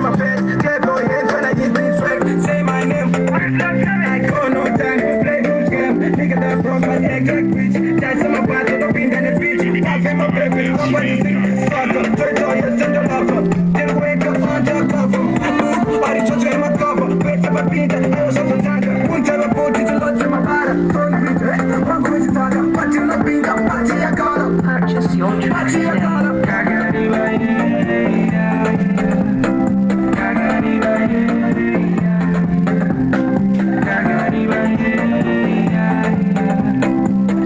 my best. Clap your hands when I hit this track. Say my name. I call no time. Play good game. Nigga that broke my egg like bitch. That's my body. Don't be in the bitch. I feel my baby. I'm what you think. Sucker. Turtle. Yes, and the lover. Then wake up on the cover. Body touch in my cover. Wait up a beat. I was on the tanker. Won't tell a boat to lodge in my body. Don't be dread. I'm going to talk. But you not being up. Party I got up. Purchase your tracks Party I today. got up. Kakariba. Kakariba. Kakariba.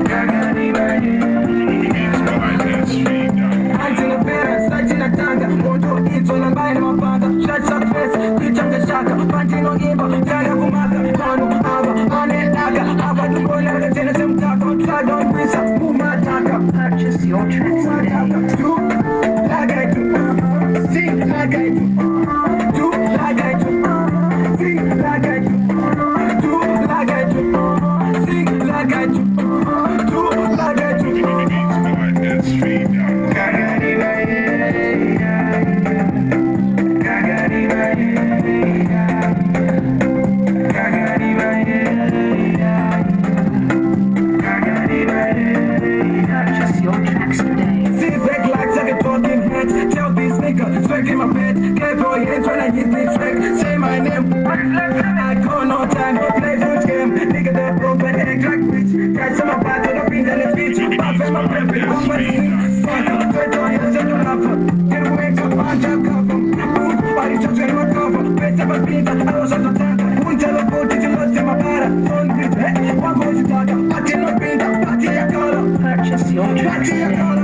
Kakariba. Hands in the bed, sights in the tanga. Won't do it all I'm buying my panda. Shots up first, bitch I'm the shaka. Pantino Iba, Tara Kumaka, Kano, Ava, Ane Taka, Ava, the boy, the Genesis Taka, Try don't miss up, Puma Taka. Purchase your tracks today. Do like I do, sing like I do like I do, sing like I do like I do, sing like I do like I do. Kakariba, Kakariba, Kakariba, Kakariba. Purchase your tracks today. Sit back like a talking head. Tell these niggas, swag in my bed. Clap your hands when I hit this track. Say my name. I call no time. Play good game. Nigga that broke my egg like bitch. Got some of my top in the bitch. Pop in my baby. I'm what you think. Sucker. Turtle. Yes, and the lover. Then wake up on the cover. Body touch in my cover. Wait up a beat. I was on the tanker. Won't tell a boat to lost in my body. Don't be dread. One going to talk. Party not being. Party I got up. Purchase your tracks Party I today. got up.